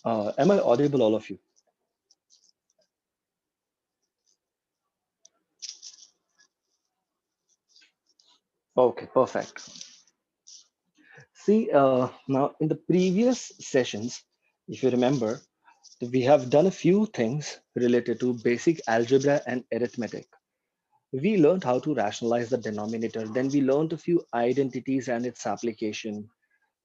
Am I audible, all of you? Okay, perfect. See, now in the previous sessions, if you remember, we have done a few things related to basic algebra and arithmetic. We learned how to rationalize the denominator. Then we learned a few identities and its application.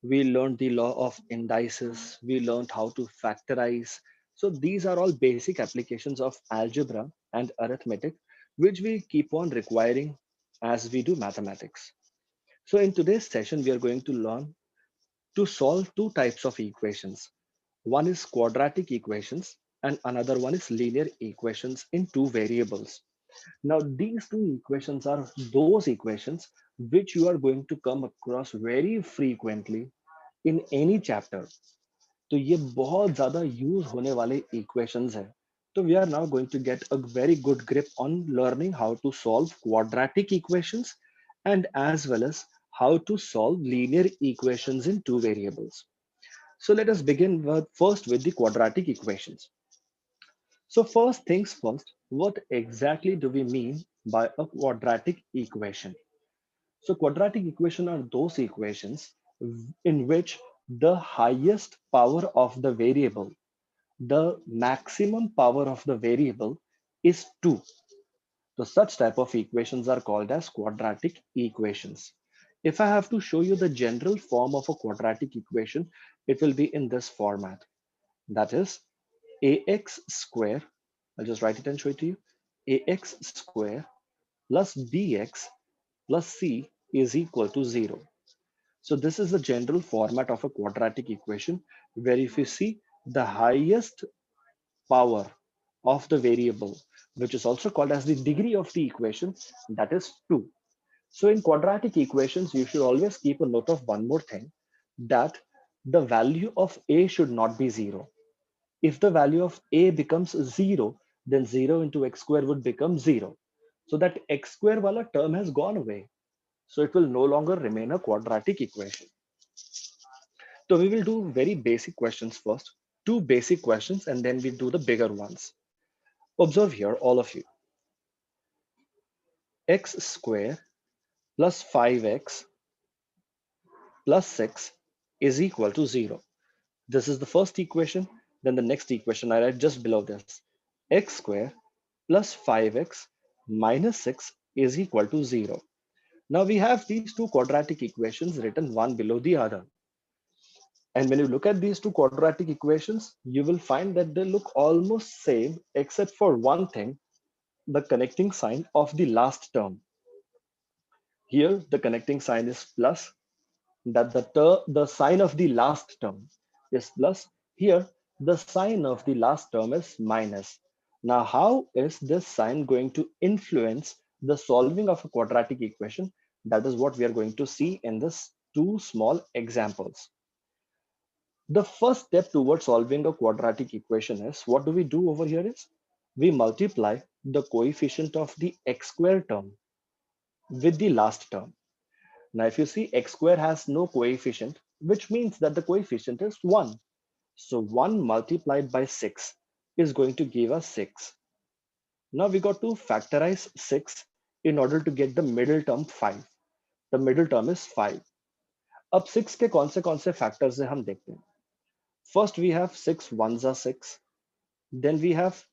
We learned the law of indices. We learned how to factorize. So these are all basic applications of algebra and arithmetic, which we keep on requiring as we do mathematics. So in today's session, we are going to learn to solve two types of equations. One is quadratic equations and another one is linear equations in two variables. Now, these two equations are those equations which you are going to come across very frequently in any chapter. तो ये बहुत ज़्यादा use होने वाले equations हैं. So we are now going to get a very good grip on learning how to solve quadratic equations and as well as how to solve linear equations in two variables. So let us begin first with the quadratic equations. So first things first, what exactly do we mean by a quadratic equation? So quadratic equation are those equations in which the highest power of the variable, the maximum power of the variable is 2. So such type of equations are called as quadratic equations. If I have to show you the general form of a quadratic equation, it will be in this format. That is ax square, I'll just write it and show it to you. Ax square plus bx plus c is equal to 0. So this is the general format of a quadratic equation where if you see the highest power of the variable, which is also called as the degree of the equation, that is 2. So in quadratic equations, you should always keep a note of one more thing, that the value of a should not be 0. If the value of a becomes 0, then 0 into x square would become 0. So that x square wala term has gone away. So it will no longer remain a quadratic equation. So we will do very basic questions first, two basic questions, and then we do the bigger ones. Observe here, all of you. X square plus 5x plus 6 is equal to 0. This is the first equation. Then the next equation I write just below this. X square plus 5x minus 6 is equal to 0. Now we have these two quadratic equations written one below the other. And when you look at these two quadratic equations, you will find that they look almost same except for one thing, the connecting sign of the last term. Here, the connecting sign is plus, that the sign of the last term is plus. Here, the sign of the last term is minus. Now, how is this sign going to influence the solving of a quadratic equation? That is what we are going to see in this two small examples. The first step towards solving a quadratic equation is, what do we do over here is, we multiply the coefficient of the x square term with the last term. Now, if you see x square has no coefficient, which means that the coefficient is 1. So 1 multiplied by 6 is going to give us 6. Now we got to factorize 6 in order to get the middle term 5. The middle term is 5. अब 6 के कौन से factors है हम देखते हैं. First we have 6 ones are 6. Then we have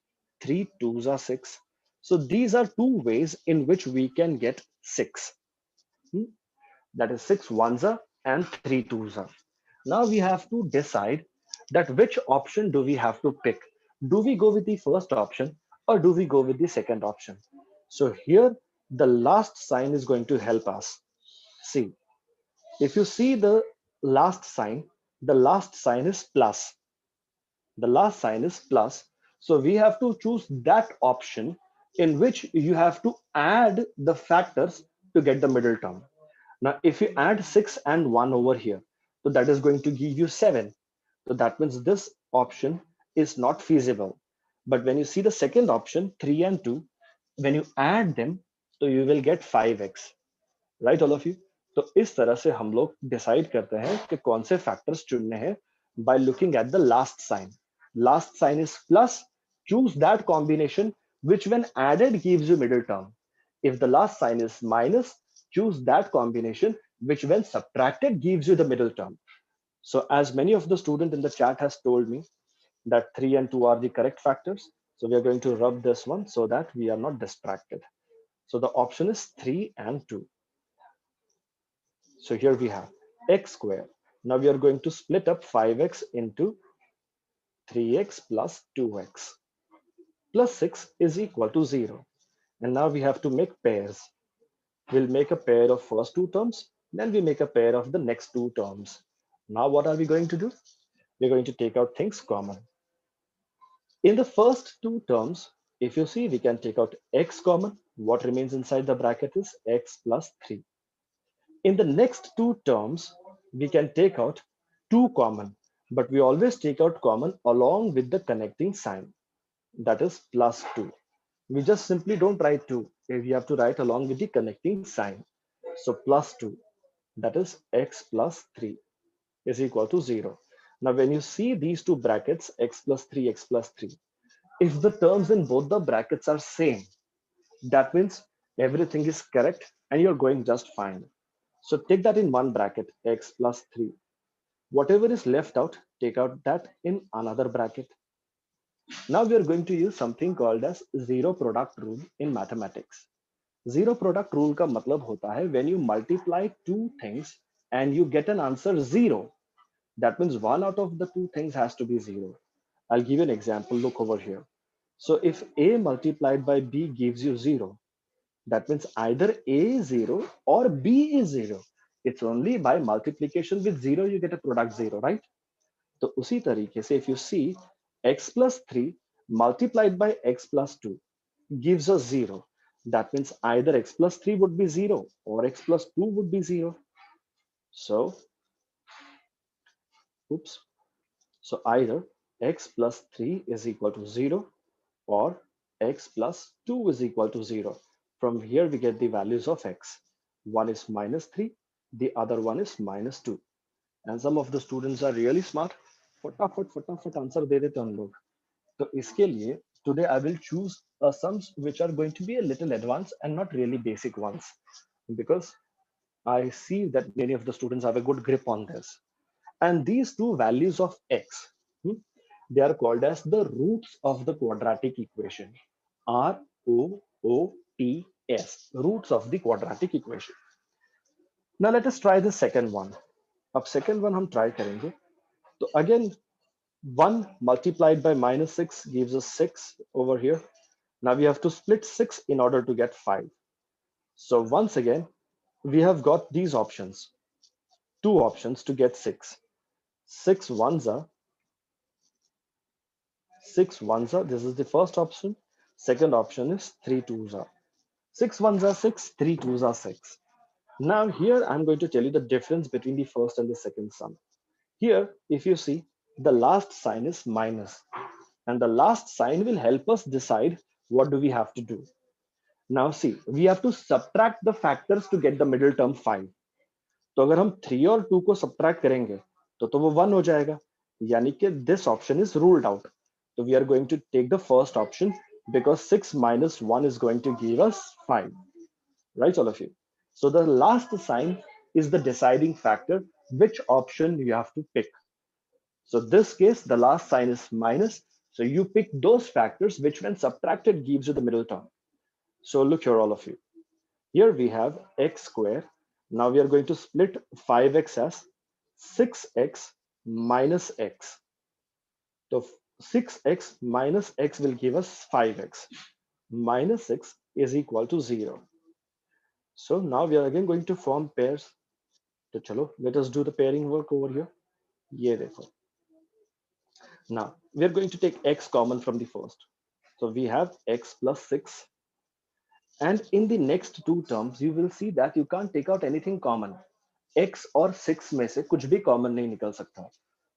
3 twos are 6. So these are two ways in which we can get 6. Hmm? That is 6 ones are and 3 twos are. Now we have to decide that which option do we have to pick. Do we go with the first option or do we go with the second option? So here the last sign is going to help us. See, if you see the last sign is plus. The last sign is plus. So we have to choose that option in which you have to add the factors to get the middle term. Now, if you add 6 and 1 over here, so that is going to give you 7. So that means this option is not feasible. But when you see the second option, 3 and 2, when you add them, so you will get 5x. Right, all of you? तो इस तरह से हम लोग decide करते हैं कि कौन से फैक्टर्स चुनने हैं by looking at the last sign. Last sign is plus. Choose that combination which when added gives you middle term. If the last sign is minus, choose that combination which when subtracted gives you the middle term. So as many of the student in the chat has told me that 3 and 2 are the correct factors. So we are going to rub this one so that we are not distracted. So the option is 3 and 2. So here we have x square. Now we are going to split up 5x into 3x plus 2x plus 6 is equal to 0. And now we have to make pairs. We'll make a pair of first two terms, then we make a pair of the next two terms. Now what are we going to do? We're going to take out things common. In the first two terms, if you see, we can take out x common. What remains inside the bracket is x plus 3. In the next two terms, we can take out 2 common, but we always take out common along with the connecting sign, that is plus 2. We just simply don't write 2. We have to write along with the connecting sign. So plus 2, that is x plus 3 is equal to 0. Now, when you see these two brackets, x plus 3, x plus 3, if the terms in both the brackets are same, that means everything is correct and you're going just fine. So take that in one bracket, x plus 3. Whatever is left out, take out that in another bracket. Now we are going to use something called as zero product rule in mathematics. Zero product rule का मतलब होता है when you multiply two things and you get an answer 0. That means one out of the two things has to be 0. I'll give you an example. Look over here. So if a multiplied by b gives you 0, that means either a is 0 or b is 0. It's only by multiplication with 0 you get a product 0, right? तो उसी तरीके से if you see x plus 3 multiplied by x plus 2 gives us 0. That means either x plus 3 would be 0 or x plus 2 would be 0. So, oops. So either x plus 3 is equal to 0 or x plus 2 is equal to 0. From here we get the values of x. One is minus 3, the other one is minus 2. And some of the students are really smart. फटाफट फटाफट answer दे देते हैं हम लोग. तो इसके लिए today I will choose sums which are going to be a little advanced and not really basic ones, because I see that many of the students have a good grip on this. And these two values of x, hmm, they are called as the roots of the quadratic equation. ROOTS, roots of the quadratic equation. Now let us try the second one. अब second one हम try करेंगे. तो again 1 multiplied by minus 6 gives us 6 over here. Now we have to split 6 in order to get 5. So once again, we have got these options. Two options to get 6. 6 ones are 6 ones are. This is the first option. Second option is 3 twos are. 6 ones are 6, 3 twos are 6. Now here I'm going to tell you the difference between the first and the second sum. Here, if you see, the last sign is minus, and the last sign will help us decide what do we have to do. Now see, we have to subtract the factors to get the middle term 5. तो अगर हम 3 और 2 को subtract करेंगे तो वो 1 हो जाएगा, यानी कि this option is ruled out. So we are going to take the first option because 6 minus 1 is going to give us 5. Right, all of you? So the last sign is the deciding factor, which option you have to pick. So this case, the last sign is minus. So you pick those factors which when subtracted gives you the middle term. So look here, all of you. Here we have x square. Now we are going to split 5x as 6x minus x. So 6x minus x will give us 5x. Minus 6 is equal to 0. So now we are again going to form pairs. So chalo, let us do the pairing work over here. Ye dekho. Now we are going to take x common from the first. So we have x plus 6. And in the next two terms, you will see that you can't take out anything common. X और 6 में से कुछ भी common नहीं निकल सकता.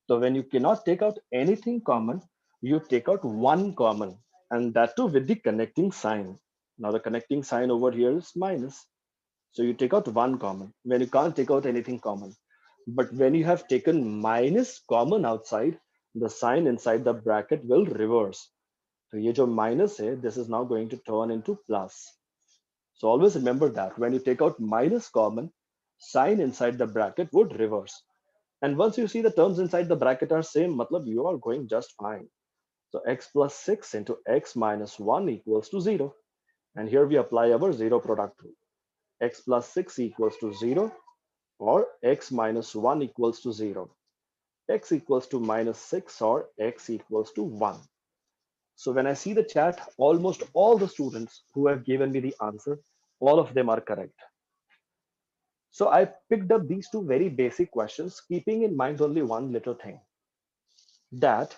So when you cannot take out anything common, you take out one common, and that too with the connecting sign. Now the connecting sign over here is minus. So you take out one common when you can't take out anything common. But when you have taken minus common outside, the sign inside the bracket will reverse. So ये जो minus है, this is now going to turn into plus. So always remember that when you take out minus common, sign inside the bracket would reverse. And once you see the terms inside the bracket are same, matlab you are going just fine. So x plus 6 into x minus 1 equals to 0. And here we apply our zero product rule. X plus 6 equals to 0 or x minus 1 equals to 0. X equals to minus 6 or x equals to 1. So when I see the chat, almost all the students who have given me the answer, all of them are correct. So I picked up these two very basic questions, keeping in mind only one little thing, that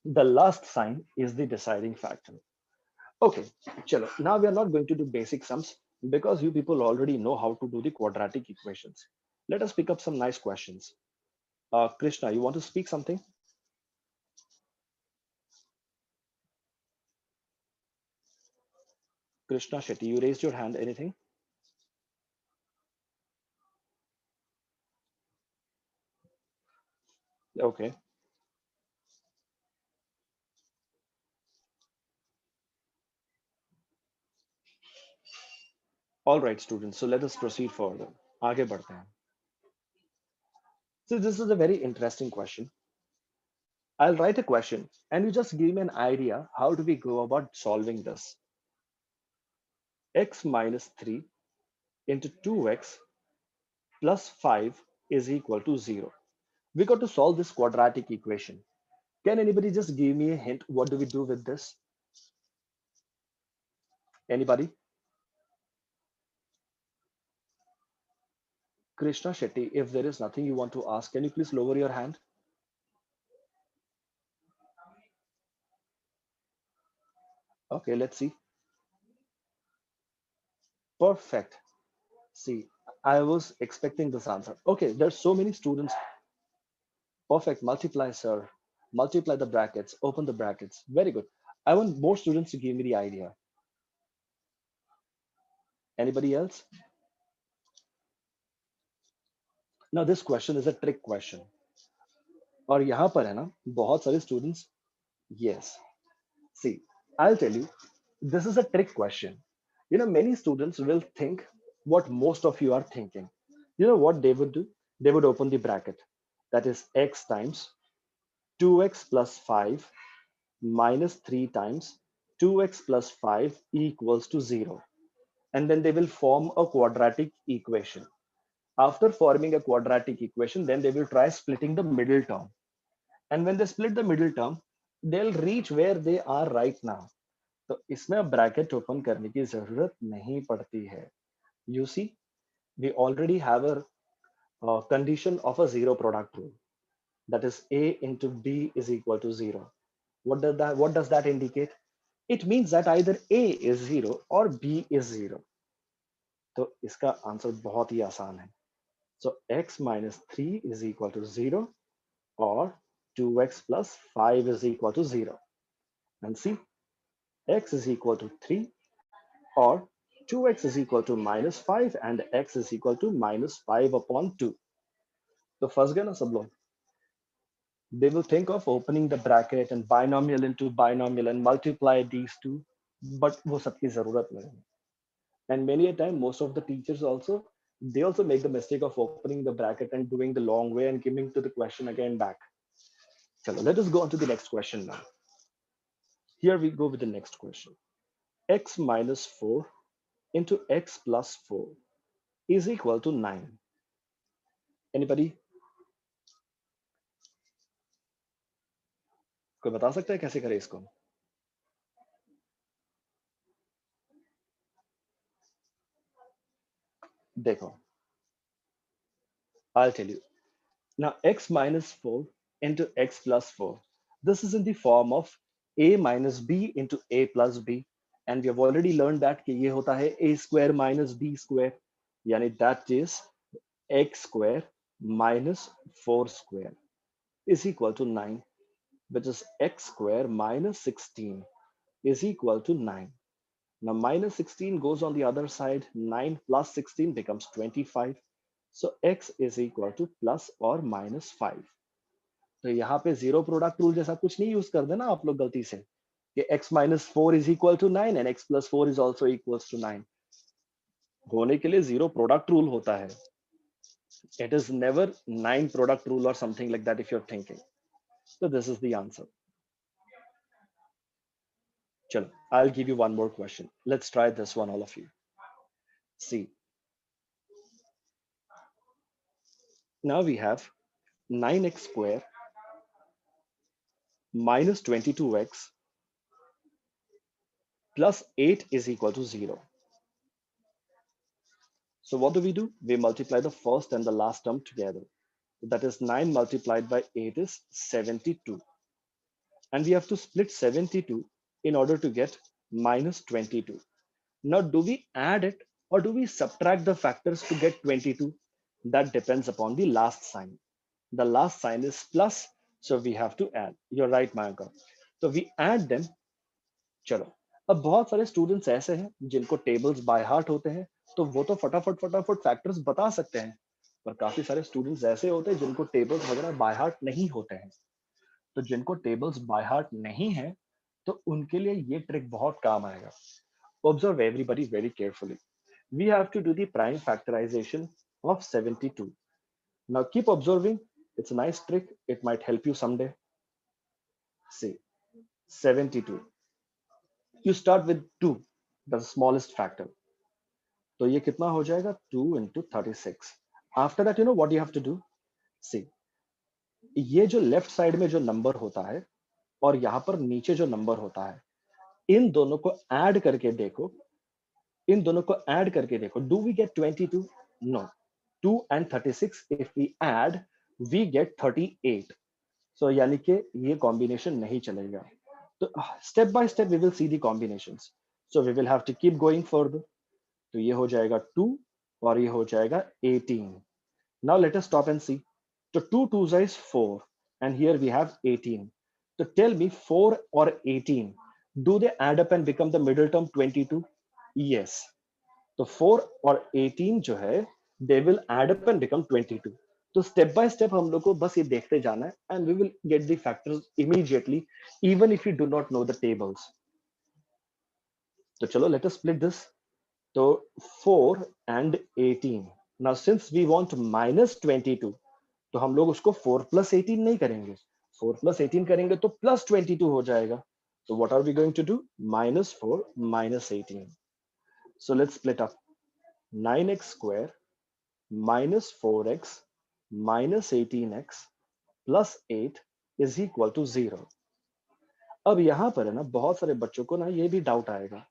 the last sign is the deciding factor. Okay, chalo. Now we are not going to do basic sums because you people already know how to do the quadratic equations. Let us pick up some nice questions. Krishna, you want to speak something? Krishna Shetty, you raised your hand. Anything? Okay. All right, students. So let us proceed further. आगे बढ़ते हैं. So this is a very interesting question. I'll write a question and you just give me an idea how do we go about solving this. X minus 3 into 2x plus 5 is equal to 0. We got to solve this quadratic equation. Can anybody just give me a hint? What do we do with this? Anybody? Krishna Shetty, if there is nothing you want to ask, can you please lower your hand? Okay, let's see. Perfect. See, I was expecting this answer. Okay, there's so many students. Perfect. Multiply, sir. Multiply the brackets. Open the brackets. Very good. I want more students to give me the idea. Anybody else? Now, this question is a trick question. और यहाँ पर है ना बहुत सारे students. Yes. See, I'll tell you, this is a trick question. You know, many students will think what most of you are thinking. You know what they would do? They would open the bracket. That is x times 2x plus 5 minus 3 times 2x plus 5 equals to 0. And then they will form a quadratic equation. After forming a quadratic equation, then they will try splitting the middle term. And when they split the middle term, they'll reach where they are right now. तो इसमें अब bracket open करने की जरूरत नहीं पड़ती है. You see, we already have a condition of a zero product rule. That is a into b is equal to 0. What does that indicate? It means that either a is 0 or b is 0. तो इसका answer बहुत ही आसान है. So x minus 3 is equal to 0 or 2x plus 5 is equal to 0. And see, x is equal to 3 or 2x is equal to minus 5 and x is equal to minus 5 upon 2. तो फंस गए ना सब लोग. They will think of opening the bracket and binomial into binomial and multiply these two, but वो सबकी जरूरत नहीं. And many a time, most of the teachers also, they also make the mistake of opening the bracket and doing the long way and giving to the question again back. So let us go on to the next question now. Here we go with the next question. X minus 4 into x plus 4 is equal to 9. Anybody? कोई बता सकता है कैसे करें इसको? देखो, I'll tell you. Now, x minus 4 into x plus 4. This is in the form of a minus b into a plus b. And we have already learned that कि ये होता है a square minus b square. यानी that is x square minus 4 square is equal to 9, which is x square minus 16 is equal to 9. Now minus 16 goes on the other side. 9 plus 16 becomes 25. So x is equal two plus और minus 5। तो यहाँ पे zero product rule जैसा कुछ नहीं use कर देना आप लोग गलती से कि x minus 4 is equal to 9 and x plus 4 is also equal to 9। होने के लिए जीरो प्रोडक्ट रूल होता है। It is never 9 product rule और something like that if you are thinking. So this is the answer. Chalo, I'll give you one more question. Let's try this one, all of you. See, now we have 9x square minus 22x plus 8 is equal to 0. So what do? We multiply the first and the last term together. That is 9 multiplied by 8 is 72. And we have to split 72 in order to get minus 22. Now, do we add it or do we subtract the factors to get 22? That depends upon the last sign. The last sign is plus, so we have to add. You're right, Mayanka. So we add them. चलो, अब बहुत सारे students ऐसे हैं जिनको tables by heart होते हैं, तो वो तो फटाफट फटाफट फैक्टर्स बता सकते हैं। पर काफी सारे स्टूडेंट्स ऐसे होते हैं जिनको टेबल्स वगैरह बाय हार्ट नहीं होते हैं। तो जिनको टेबल्स बाय हार्ट नहीं है, तो उनके लिए ये ट्रिक बहुत काम आएगा। Observe everybody very carefully. We have to do the prime factorization of 72. Now keep observing. It's a nice trick. It might help you someday. See, 72. You start with 2, the smallest factor. तो ये कितना हो जाएगा 2 into 36. After that, you know what you have to do? See, ये जो left side में जो number होता है और यहाँ पर नीचे जो नंबर होता है, इन दोनों को ऐड करके देखो। इन दोनों को ऐड करके देखो, do we get 22? No, 2 and 36 if we add we get 38. So यानी कि ये कॉम्बिनेशन नहीं चलेगा। तो step by step we will see the combinations. So we will have to keep going further. तो ये हो जाएगा 2 और ये हो जाएगा 18। Now let us stop and see. तो 2 2s is 4 and here we have 18. So tell me 4 or 18, do they add up and become the middle term 22? Yes. तो 4 और 18 जो है they will add up and become 22। तो step by step हम लोग को बस ये देखते जाना है and we will get the factors immediately even if you do not know the tables. तो चलो लेट अस स्प्लिट दिस। तो 4 and 18, now since we want minus 22, तो हम लोग उसको 4 plus 18 नहीं करेंगे। 4 plus 18 करेंगे तो प्लस 22 हो जाएगा। तो what are we going to do? Minus 4 minus 18। So let's split up 9x square minus 4x minus 18x plus 8 is equal to 0। अब यहां पर है ना बहुत सारे बच्चों को ना ये भी डाउट आएगा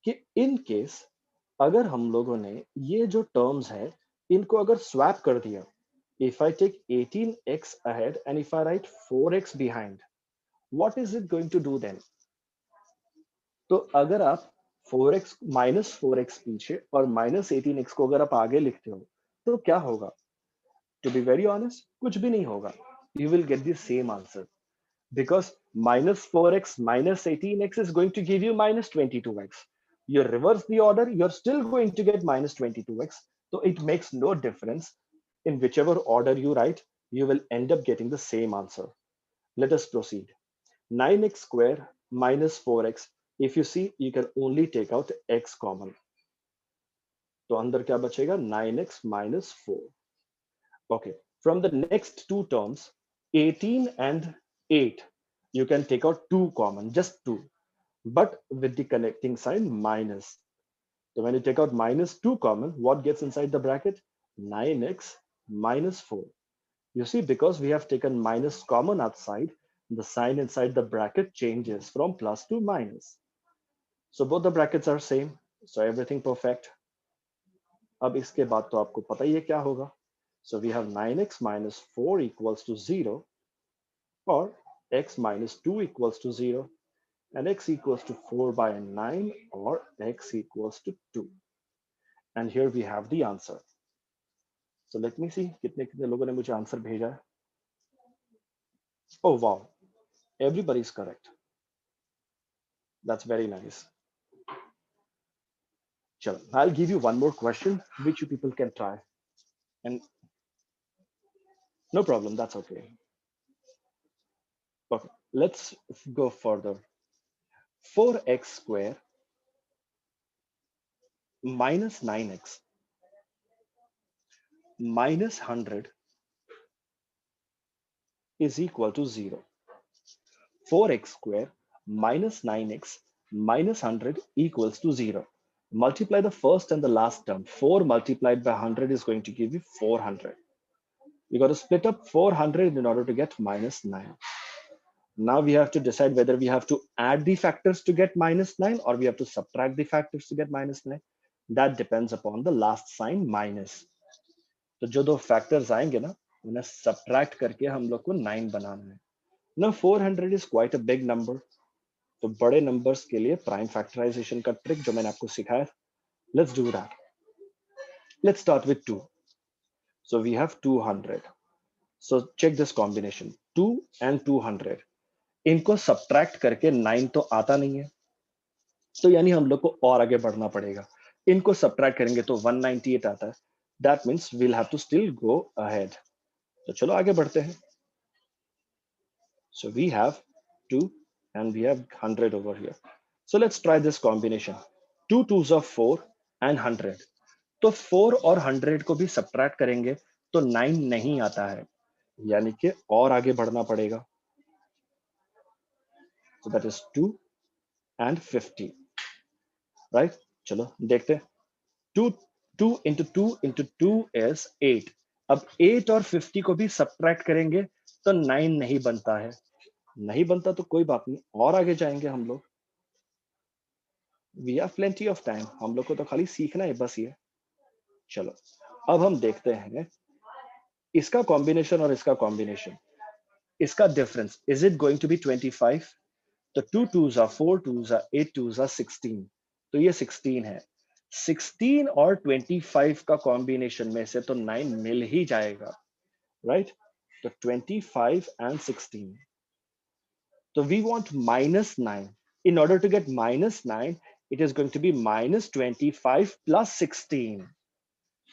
कि इन केस अगर हम लोगों ने ये जो टर्म्स है इनको अगर स्वैप कर दिया, if I take 18x ahead and if I write 4x behind, what is it going to do then? तो अगर आप 4x माइनस 4x पीछे और माइनस 18x को अगर आप आगे लिखते हो तो क्या होगा? To be very honest, कुछ भी नहीं होगा। You will get the same answer because minus 4x minus 18x is going to give you minus 22x. You reverse the order, you're still going to get minus 22x. So it makes no difference. In whichever order you write, you will end up getting the same answer. Let us proceed. 9x square minus 4x. If you see, you can only take out x common. तो अंदर क्या बचेगा? 9x minus 4. Okay, from the next two terms, 18 and 8, you can take out 2 common, just 2, but with the connecting sign minus. So when you take out minus 2 common, what gets inside the bracket? 9x minus 4. You see, because we have taken minus common outside, the sign inside the bracket changes from plus to minus. So both the brackets are same. So everything perfect. अब इसके बाद तो आपको पता ही है क्या होगा। So we have 9x minus 4 equals to 0, or x minus 2 equals to 0, and x equals to 4 by 9, or x equals to 2. And here we have the answer. So let me see कितने कितने लोगों ने मुझे answer भेजा है। Oh wow, everybody is correct. That's very nice. Chalo, I'll give you one more question which you people can try. And no problem, that's okay. Okay, let's go further. 4x square minus 9x minus 100 is equal to 0. 4x square minus 9x minus 100 equals to 0. Multiply the first and the last term. 4 multiplied by 100 is going to give you 400. You got to split up 400 in order to get minus 9. Now we have to decide whether we have to add the factors to get minus 9 or we have to subtract the factors to get minus 9. That depends upon the last sign minus. तो जो दो factors आएंगे ना उन्हें subtract करके हम लोग को 9 बनाना है. Now 400 is quite a big number. तो बड़े numbers के लिए prime factorization का trick जो मैंने आपको सिखाया, let's do that. Let's start with 2. So we have 200. So check this combination 2 and 200. इनको subtract करके 9 तो आता नहीं है, तो यानी हम लोग को और आगे बढ़ना पड़ेगा. इनको subtract करेंगे तो 198 आता है. That means we'll have to still go ahead. तो चलो आगे बढ़ते हैं. So we have 2 and we have 100 over here. So let's try this combination. 2 2s are 4 and 100. तो 4 और 100 को भी subtract करेंगे तो 9 नहीं आता है, यानी कि और आगे बढ़ना पड़ेगा. So that is 2 and 50. Right? चलो देखते हैं. 2 2 into 2 into 2 is 8. अब 8 और 50 को भी subtract करेंगे तो 9 नहीं बनता है. नहीं बनता तो कोई बात नहीं, और आगे जाएंगे हम लोग. We have plenty of time. हम लोग को तो खाली सीखना है बस ये. चलो अब हम देखते हैं इसका कॉम्बिनेशन और इसका कॉम्बिनेशन. इसका difference, is it going to be 25? तो 2 2s are 4 2s are 8 2s are 16. तो ये 16 है. 16 और 25 का कॉम्बिनेशन में से तो 9 मिल ही जाएगा, राइट? तो 25 and 16. So we want minus 9. In order to get minus 9, it is going to be minus 25 plus 16.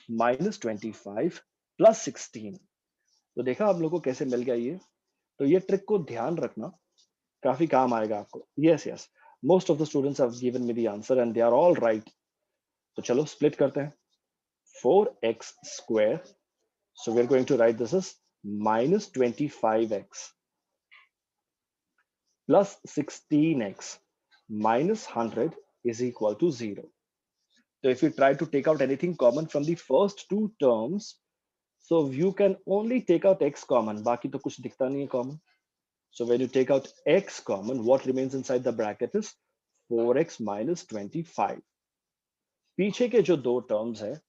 Minus 25 plus 16. तो देखा आप लोगों को कैसे मिल गया ये. तो ये ट्रिक को ध्यान रखना, काफी काम आएगा आपको. Yes, yes. Most of the students have given me the answer and they are all right. तो चलो split करते हैं. 4x square. So we're going to write this as minus 25x plus 16x minus 100 is equal to 0. So if you try to take out anything common from the first two terms, so you can only take out x common. बाकी तो कुछ दिखता नहीं है common. So when you take out x common, what remains inside the bracket is 4x minus 25. पीछे के जो दो terms है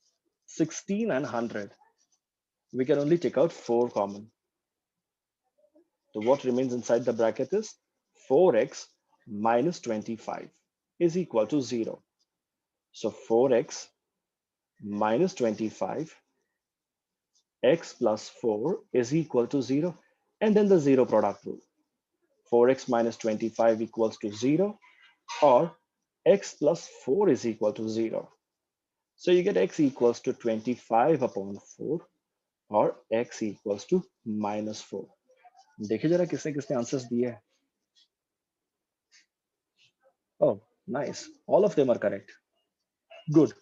16 and 100, we can only take out 4 common. So what remains inside the bracket is 4x minus 25 is equal to 0. So 4x minus 25, x plus 4 is equal to 0. And then the 0 product rule. 4x minus 25 equals to 0, or x plus 4 is equal to 0. So you get x equals to 25 upon 4, or x equals to minus 4. देखिए जरा किसने किसने answers दिए हैं. Oh, nice. All of them are correct. Good.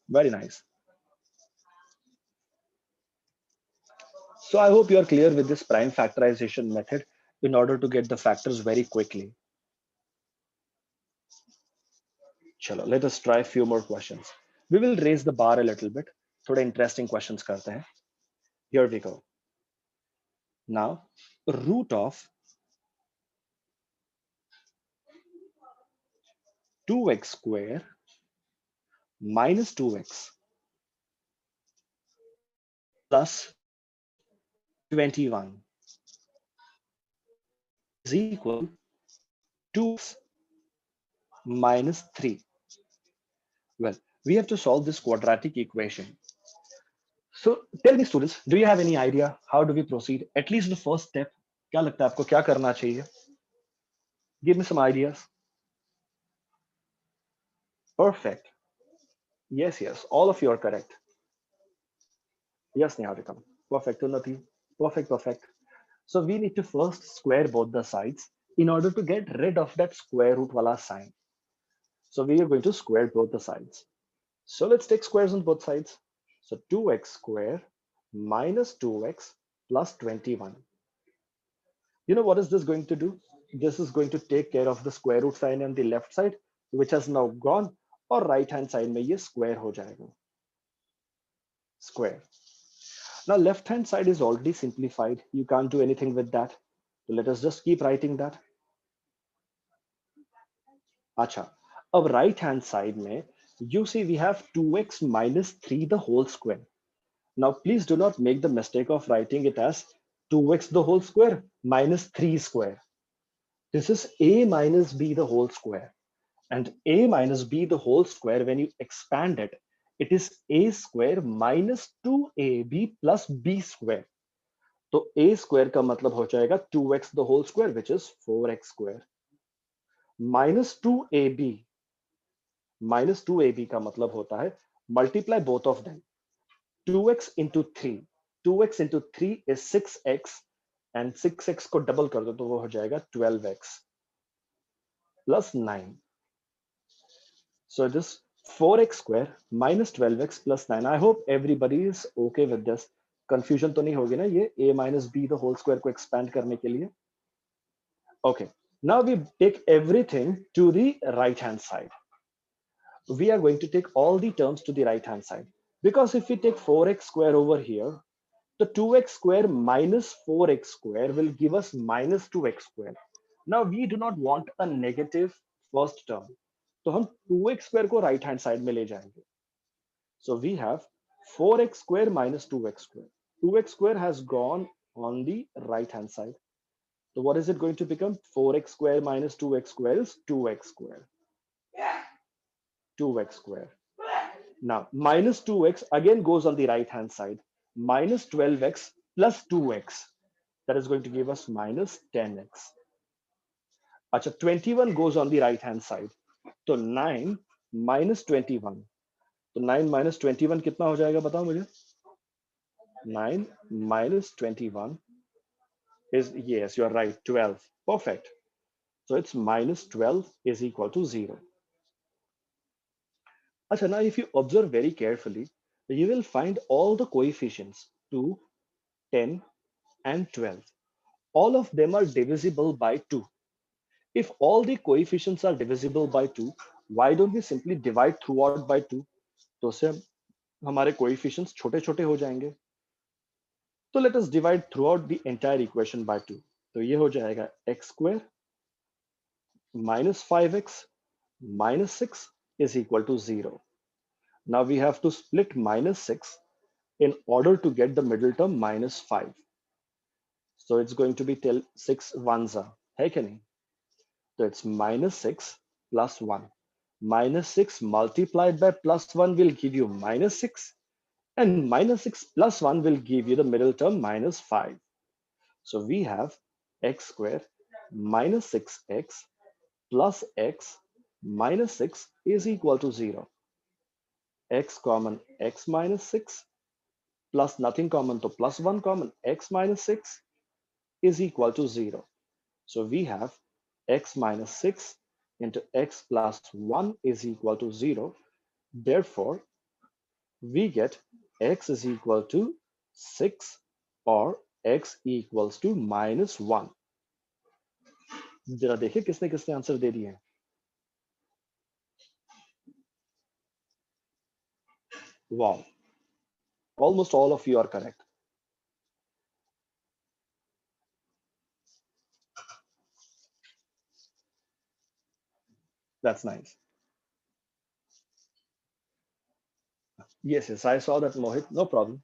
Very nice. So I hope you are clear with this prime factorization method in order to get the factors very quickly. Chalo, let us try a few more questions. We will raise the bar a little bit. थोड़े interesting questions करते हैं. Here we go. Now, root of 2x square minus 2x plus 21 is equal to 2x minus 3. Well, we have to solve this quadratic equation. So tell me students, do you have any idea how do we proceed? At least the first step. क्या लगता है आपको क्या करना चाहिए? Give me some ideas. Perfect. Yes, yes, all of you are correct. Yes, Niharika. Perfect, Unnati. Perfect, perfect. So we need to first square both the sides in order to get rid of that square root wala sign. So we are going to square both the sides. So let's take squares on both sides. So 2x square minus 2x plus 21. You know what is this going to do? This is going to take care of the square root sign on the left side, which has now gone, और right hand side में ये square हो जाएगा. Square. Now left hand side is already simplified. You can't do anything with that. So let us just keep writing that. Acha. अब right hand side में you see we have 2x minus 3 the whole square. Now please do not make the mistake of writing it as 2x the whole square minus 3 square. This is a minus b the whole square. And a minus b the whole square, when you expand it, it is a square minus 2ab plus b square. तो a square का मतलब हो जाएगा 2x the whole square, which is 4x square, minus 2ab का मतलब होता है multiply both of them, 2x into 3, 2x into 3 is 6x, and 6x को डबल कर दो तो वो हो जाएगा 12x plus 9. So it is 4x square minus 12x plus 9. I hope everybody is okay with this. Confusion तो नहीं होगी ना ये a minus b the whole square को expand करने के लिए. Okay. Now we take everything to the right hand side. We are going to take all the terms to the right hand side, because if we take 4x square over here, the 2x square minus 4x square will give us minus 2x square. Now we do not want a negative first term, तो हम 2x square को right hand side में ले जाएंगे. So we have 4x square minus 2x square. 2x square has gone on the right hand side. So what is it going to become? 4x square minus 2x square is 2x square. 2x square. Now minus 2x again goes on the right hand side. Minus 12x plus 2x. That is going to give us minus 10x. Acha, 21 goes on the right hand side. So 9 minus 21. तो 9 minus 21 कितना हो जाएगा बताओ मुझे. 9 minus 21 is, yes, you are right, 12. Perfect. So it's minus 12 is equal to 0. Achha, now if you observe very carefully, you will find all the coefficients 2, 10, and 12. All of them are divisible by 2. If all the coefficients are divisible by 2, why don't we simply divide throughout by 2? तो उससे हमारे coefficients छोटे छोटे हो जाएंगे. तो let us divide throughout the entire equation by 2. तो ये हो जाएगा x square minus 5x minus 6 is equal to 0. Now we have to split minus 6 in order to get the middle term minus 5. So it's going to be till 6 ones are. Hey, Kenny. So it's minus 6 plus 1. Minus 6 multiplied by plus 1 will give you minus 6. And minus 6 plus 1 will give you the middle term minus 5. So we have x square minus 6x plus x minus 6 is equal to 0. X common x minus 6 plus nothing common, so plus 1 common, x minus 6 is equal to 0. So we have x minus 6 into x plus 1 is equal to 0. Therefore, we get x is equal to 6 or x equals to minus 1. जरा देखिए किसने किसने answer दे दिए हैं. Wow, almost all of you are correct. That's nice. Yes, yes, I saw that, Mohit. No problem.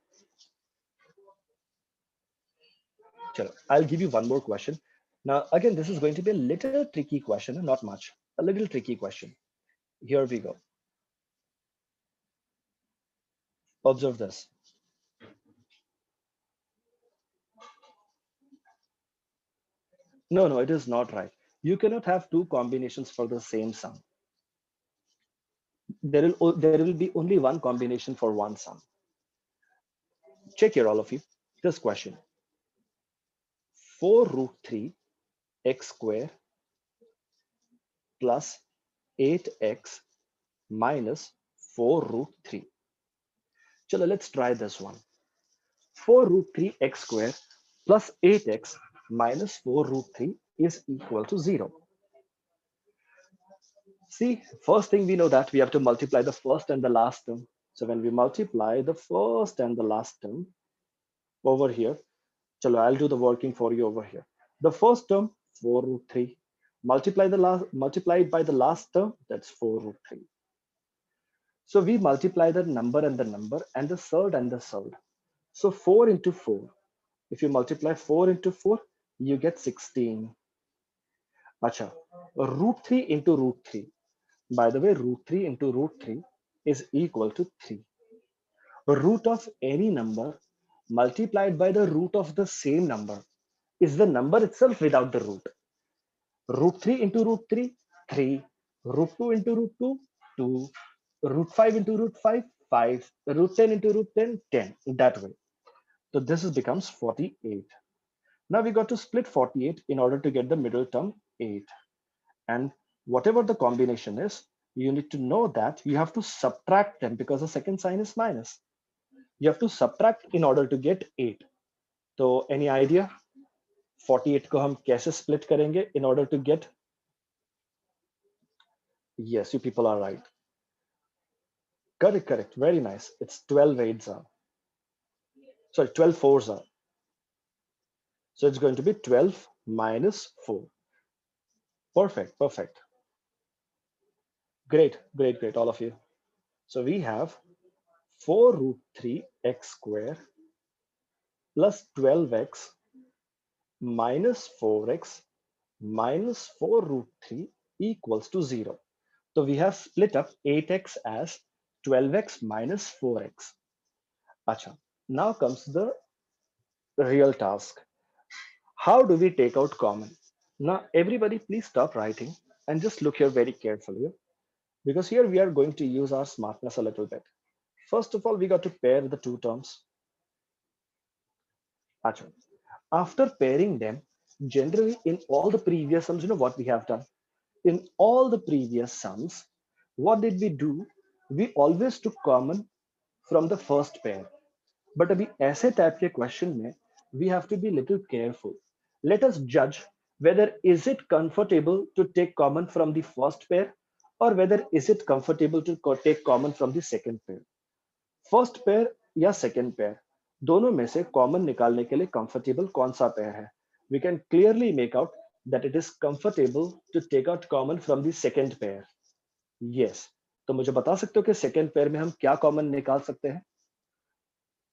Chalo, I'll give you one more question. Now, again, this is going to be a little tricky question, not much, a little tricky question. Here we go. Observe this. No, no, it is not right. You cannot have two combinations for the same sum. There will be only one combination for one sum. check here, all of you. This question: 4 root 3 x square plus 8x minus 4 root 3. Chalo, let's try this one. 4 root 3 x square plus 8x minus 4 root 3 is equal to 0. See, first thing we know that we have to multiply the first and the last term. So when we multiply the first and the last term over here, chalo, I'll do the working for you over here. The first term, 4 root 3. Multiply it by the last term, that's 4 root 3. So we multiply the number and the third and the third. So 4 into 4. If you multiply 4 into 4, you get 16. Acha, root 3 into root 3. By the way, root 3 into root 3 is equal to 3. Root of any number multiplied by the root of the same number is the number itself without the root. Root 3 into root 3, 3. Root 2 into root 2, 2. Root 5 into root 5, 5. Root 10 into root 10, 10. That way. So this becomes 48. Now we got to split 48 in order to get the middle term 8. And whatever the combination is, you need to know that you have to subtract them because the second sign is minus. You have to subtract in order to get 8. So any idea? 48 को हम कैसे split करेंगे in order to get? Yes, you people are right. Correct, correct. Very nice. It's 12 eights are. Sorry, 12 fours are. So it's going to be 12 minus 4. Perfect, perfect. Great, great, great, all of you. So we have 4 root 3 x square plus 12x minus 4x minus 4 root 3 equals to 0. So we have split up 8x as 12x minus 4x. Acha. Now comes the real task. How do we take out common? Now, everybody, please stop writing and just look here very carefully because here we are going to use our smartness a little bit. First of all, we got to pair the two terms. Acha. After pairing them, generally in all the previous sums, you know what we have done? In all the previous sums, what did we do? We always took common from the first pair. But abhi ऐसे type के question में, we have to be little careful. Let us judge whether is it comfortable to take common from the first pair or whether is it comfortable to take common from the second pair. First pair या second pair दोनों में से common निकालने के लिए comfortable कौन सा pair है we can clearly make out that it is comfortable to take out common from the second pair yes तो मुझे बता सकते हो कि सेकेंड पेयर में हम क्या कॉमन निकाल सकते हैं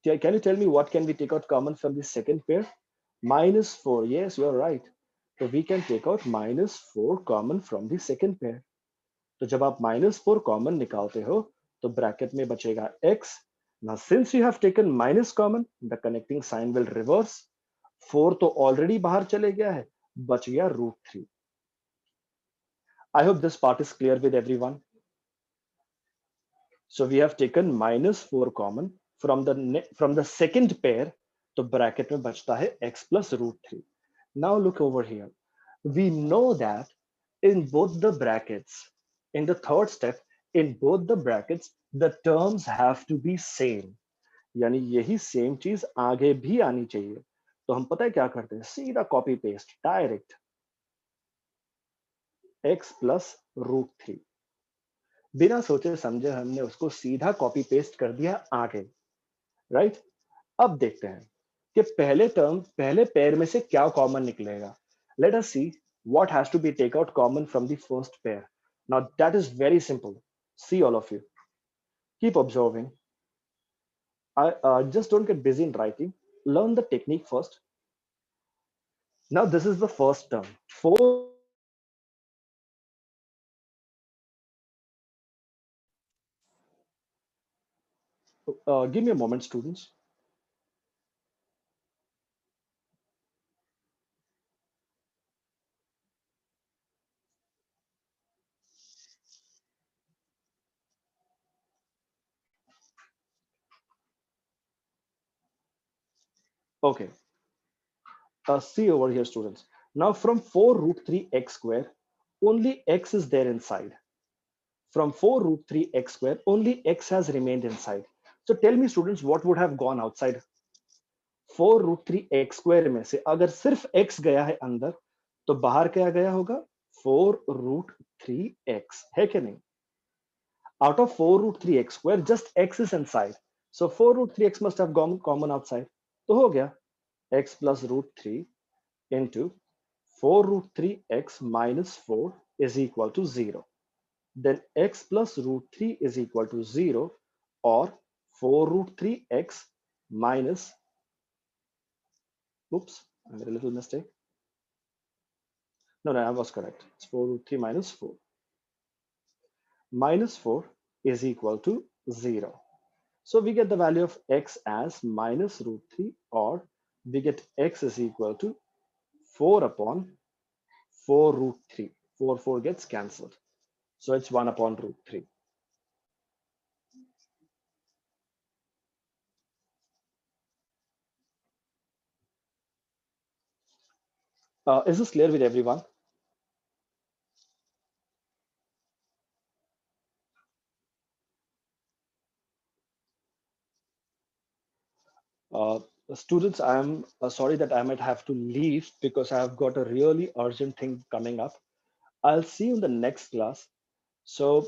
can you tell me what can we take out common from the second pair -4 yes you are right so we can take out -4 common from the second pair तो जब आप -4 common निकालते हो तो ब्रैकेट में बचेगा x. Now since you have taken minus common, the connecting sign will reverse. 4 तो already बाहर चले गया है, बच गया √3. I hope this part is clear with everyone. So we have taken -4 common from the second pair. तो bracket में बचता है x plus √3. Now look over here. We know that in both the brackets, in the third step, in both the brackets, the terms have to be same. यानी यही same चीज आगे भी आनी चाहिए तो हम पता है क्या करते हैं सीधा copy paste direct x plus √3 बिना सोचे समझे हमने उसको सीधा कॉपी पेस्ट कर दिया आगे राइट अब देखते हैं कि पहले पेयर में से क्या कॉमन निकलेगा let us see what has to be take out common from the first pair now that is very simple see all of you keep observing I just don't get busy in writing learn the technique first. Now this is the first term. 4 give me a moment, students. Okay, see over here, students. Now from 4 root 3 x square, only x is there inside. From 4 root 3 x square, only x has remained inside. So tell me, students, what would have gone outside? 4 root three X square में से अगर सिर्फ x गया है अंदर, तो बाहर क्या गया होगा? 4 रूट थ्री एक्स, है कि नहीं? Out of 4 root 3 x square, just x is inside. So 4 root 3 x must have gone common outside. तो हो गया x plus root 3 into 4 root 3 x minus 4 is equal to 0. Then x plus root 3 is equal to 0, or 4 root 3 x minus, oops, I made a little mistake. No, I was correct. It's 4 root 3 minus 4. Minus 4 is equal to 0. So we get the value of x as minus root 3, or we get x is equal to 4 upon 4 root 3. 4 gets cancelled. So it's 1 upon root 3. Is this clear with everyone? Uh, Students, I'm sorry that I might have to leave because I have got a really urgent thing coming up. I'll see you in the next class. So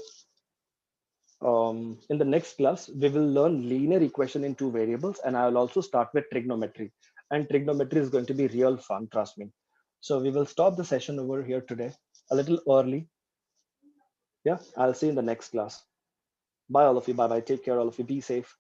in the next class, we will learn linear equation in two variables, and I will also start with trigonometry. And trigonometry is going to be real fun, trust me. So we will stop the session over here today a little early. Yeah, I'll see you in the next class. Bye, all of you. Bye bye. Take care, all of you. Be safe.